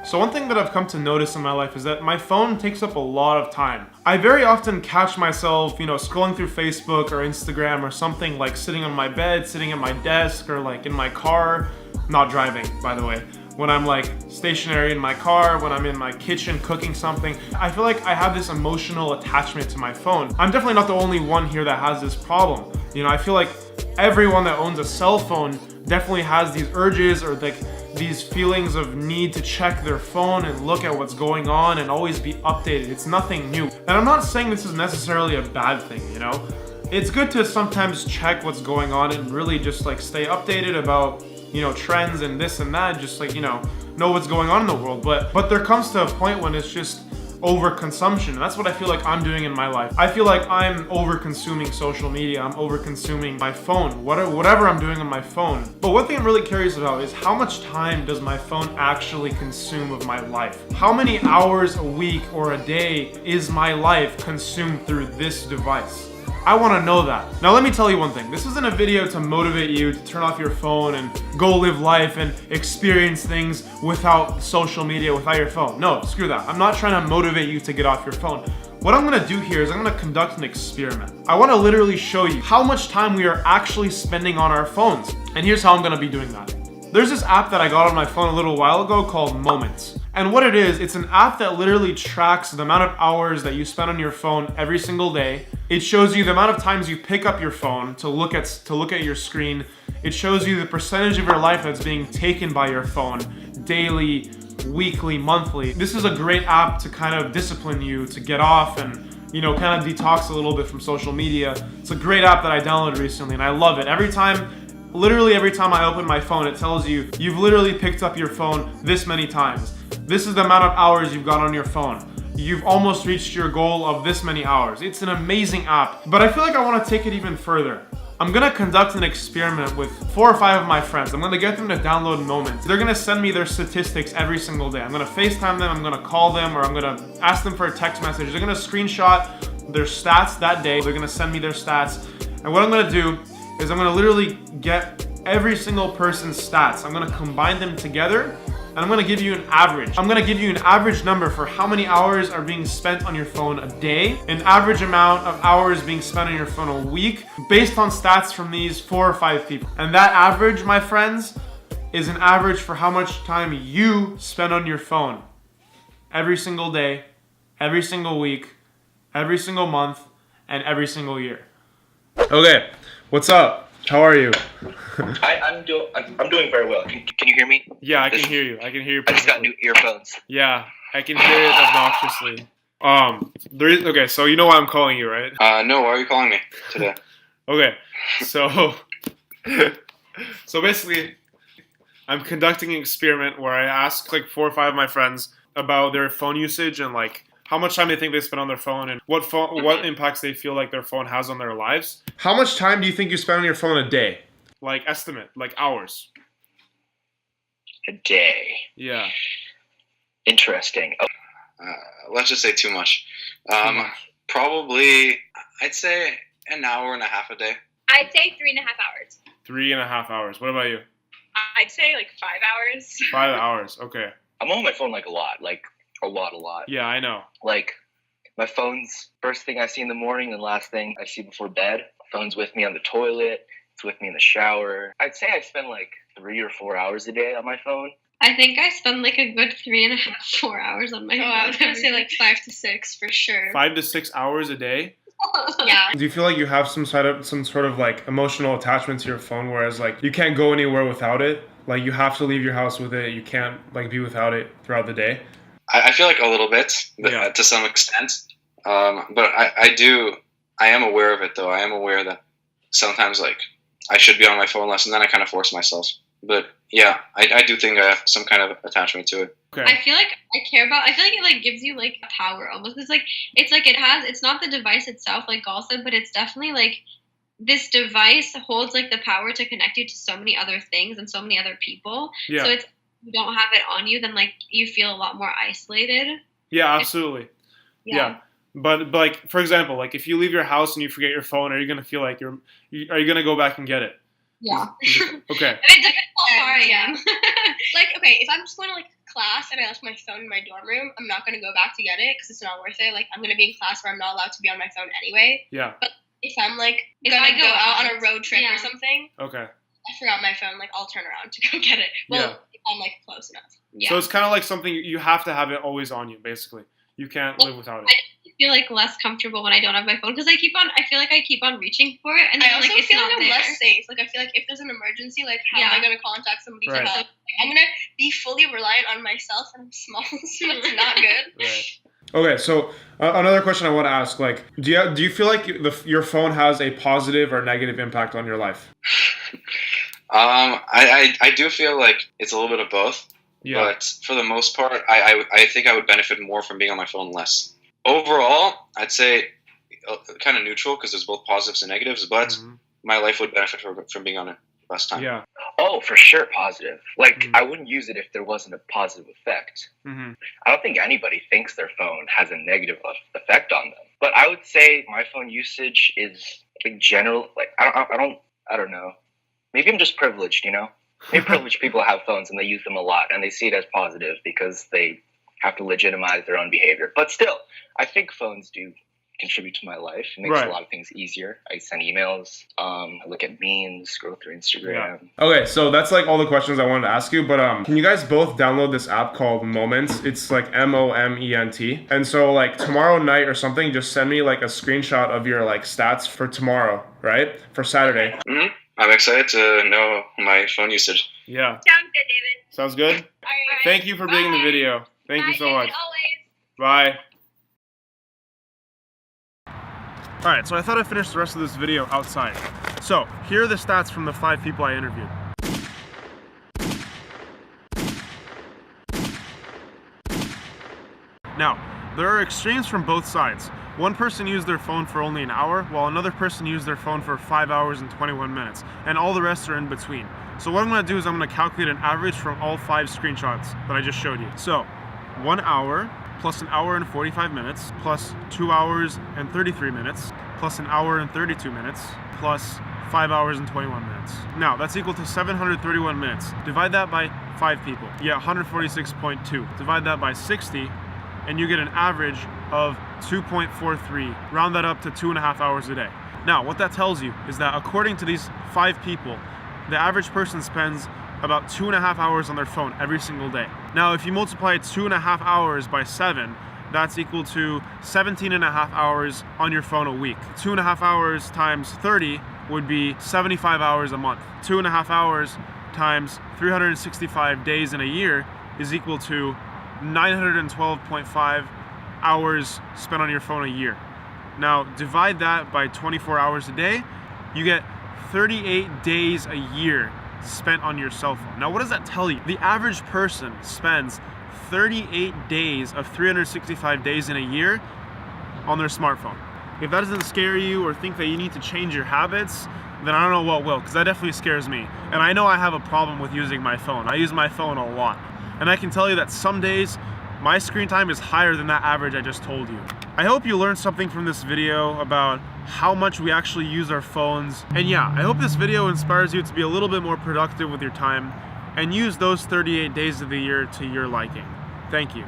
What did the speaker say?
So one thing that I've come to notice in my life is that my phone takes up a lot of time. I very often catch myself, scrolling through Facebook or Instagram or something, like sitting on my bed, sitting at my desk, or like in my car, not driving, by the way. When I'm like stationary in my car, when I'm in my kitchen cooking something, I feel like I have this emotional attachment to my phone. I'm definitely not the only one here that has this problem. I feel like everyone that owns a cell phone definitely has these urges or like these feelings of need to check their phone and look at what's going on and always be updated. It's nothing new. And I'm not saying this is necessarily a bad thing, It's good to sometimes check what's going on and really just like stay updated about trends and this and that, just like, know what's going on in the world. But there comes to a point when it's just overconsumption. And that's what I feel like I'm doing in my life. I feel like I'm over-consuming social media. I'm over-consuming my phone, whatever I'm doing on my phone. But one thing I'm really curious about is how much time does my phone actually consume of my life? How many hours a week or a day is my life consumed through this device? I want to know that. Now let me tell you one thing. This isn't a video to motivate you to turn off your phone and go live life and experience things without social media, without your phone. No, screw that. I'm not trying to motivate you to get off your phone. What I'm gonna do here is I'm gonna conduct an experiment. I wanna literally show you how much time we are actually spending on our phones. And here's how I'm gonna be doing that. There's this app that I got on my phone a little while ago called Moments. And what it is, it's an app that literally tracks the amount of hours that you spend on your phone every single day. It shows you the amount of times you pick up your phone to look at your screen. It shows you the percentage of your life that's being taken by your phone daily, weekly, monthly. This is a great app to kind of discipline you to get off and kind of detox a little bit from social media. It's a great app that I downloaded recently and I love it. Literally every time I open my phone, it tells you, you've literally picked up your phone this many times. This is the amount of hours you've got on your phone. You've almost reached your goal of this many hours. It's an amazing app, but I feel like I want to take it even further. I'm gonna conduct an experiment with 4 or 5 of my friends. I'm gonna get them to download Moments. They're gonna send me their statistics every single day. I'm gonna FaceTime them, I'm gonna call them, or I'm gonna ask them for a text message. They're gonna screenshot their stats that day. They're gonna send me their stats. And what I'm gonna do is I'm gonna literally get every single person's stats. I'm gonna combine them together and I'm gonna give you an average. I'm gonna give you an average number for how many hours are being spent on your phone a day, an average amount of hours being spent on your phone a week, based on stats from these 4 or 5 people. And that average, my friends, is an average for how much time you spend on your phone every single day, every single week, every single month, and every single year. Okay, what's up? How are you? I'm doing very well. Can you hear me? Yeah, I can hear you. I can hear you perfectly. I just got new earphones. Yeah, I can hear it obnoxiously. Okay, so you know why I'm calling you, right? No, why are you calling me today? Okay, so basically, I'm conducting an experiment where I ask like 4 or 5 of my friends about their phone usage and like how much time they think they spend on their phone and what impacts they feel like their phone has on their lives. How much time do you think you spend on your phone a day? Like estimate, like hours. A day. Yeah. Interesting. Let's just say too much. Probably, I'd say an hour and a half a day. I'd say 3.5 hours. 3.5 hours. What about you? I'd say like 5 hours. 5 hours. Okay. I'm on my phone like a lot. A lot. Yeah, I know. Like, my phone's first thing I see in the morning and last thing I see before bed. My phone's with me on the toilet. It's with me in the shower. I'd say I spend like 3 or 4 hours a day on my phone. I think I spend like a good 3.5, 4 hours on my phone. I was going to say like 5 to 6 for sure. 5 to 6 hours a day? Yeah. Do you feel like you have some sort of like emotional attachment to your phone, whereas like you can't go anywhere without it? Like you have to leave your house with it. You can't like be without it throughout the day? I feel like a little bit, but to some extent. But I am aware of it though. I am aware that sometimes like I should be on my phone less, and then I kind of force myself. But yeah, I do think I have some kind of attachment to it. Okay. I feel like I feel like it like gives you like power almost. It's like it's not the device itself like Gal said, but it's definitely like this device holds like the power to connect you to so many other things and so many other people. Yeah. So it's you don't have it on you, then like you feel a lot more isolated. Yeah, absolutely. Yeah. But like for example, like if you leave your house and you forget your phone, are you gonna feel like are you gonna go back and get it? Yeah. Okay. It depends how far I am. Like, okay, if I'm just going to like class and I left my phone in my dorm room, I'm not gonna go back to get it because it's not worth it. Like I'm gonna be in class where I'm not allowed to be on my phone anyway. Yeah. But if I'm like If gonna I go go out out, on a road trip yeah. or something, Okay. I forgot my phone. Like I'll turn around to go get it. Well, Yeah. if I'm like close enough. Yeah. So it's kind of like something you have to have it always on you, basically. You can't live without it. I feel like less comfortable when I don't have my phone because I feel like I keep on reaching for it, and then I also like it's feel not like I'm there. less safe. Like I feel like if there's an emergency, like how am I Yeah. gonna contact somebody Right. for help? Like, I'm gonna be fully reliant on myself, and I'm small, so it's not good. Right. Okay, so another question I want to ask, like, do you feel like your phone has a positive or negative impact on your life? I do feel like it's a little bit of both. Yeah. But for the most part, I think I would benefit more from being on my phone less. Overall, I'd say kind of neutral because there's both positives and negatives, but my life would benefit from being on it less time. Yeah. Oh, for sure, positive. Like, Mhm. I wouldn't use it if there wasn't a positive effect. Mm-hmm. I don't think anybody thinks their phone has a negative effect on them. But I would say my phone usage is like general. Like, I don't know. Maybe I'm just privileged, you know? Maybe privileged people have phones and they use them a lot and they see it as positive because they have to legitimize their own behavior. But still, I think phones do contribute to my life. It makes Right. a lot of things easier. I send emails, I look at memes, scroll through Instagram. Okay, so that's like all the questions I wanted to ask you, but can you guys both download this app called Moments? It's like Moment. And so like tomorrow night or something, just send me like a screenshot of your like stats for tomorrow, right? For Saturday. Mm-hmm. I'm excited to know my phone usage. Yeah. Sounds good, David. Sounds good? All right. Thank you for being in the Bye. video. Thank you Bye, so David, much. always. Bye. Alright, so I thought I'd finish the rest of this video outside. So, here are the stats from the 5 people I interviewed. Now, there are extremes from both sides. One person used their phone for only an hour, while another person used their phone for 5 hours and 21 minutes, and all the rest are in between. So what I'm going to do is I'm going to calculate an average from all 5 screenshots that I just showed you. So, 1 hour plus an hour and 45 minutes, plus 2 hours and 33 minutes, plus an hour and 32 minutes, plus 5 hours and 21 minutes. Now, that's equal to 731 minutes. Divide that by 5 people. Yeah, 146.2. Divide that by 60, and you get an average of 2.43. Round that up to 2.5 hours a day. Now, what that tells you is that according to these 5 people, the average person spends about 2.5 hours on their phone every single day. Now, if you multiply 2.5 hours by 7, that's equal to 17.5 hours on your phone a week. 2.5 hours times 30 would be 75 hours a month. 2.5 hours times 365 days in a year is equal to 912.5 hours spent on your phone a year. Now, divide that by 24 hours a day, you get 38 days a year spent on your cell phone. Now, what does that tell you? The average person spends 38 days of 365 days in a year on their smartphone. If that doesn't scare you or think that you need to change your habits, then I don't know what will, because that definitely scares me. And I know I have a problem with using my phone. I use my phone a lot. And I can tell you that some days, my screen time is higher than that average I just told you. I hope you learned something from this video about how much we actually use our phones. And yeah, I hope this video inspires you to be a little bit more productive with your time and use those 38 days of the year to your liking. Thank you.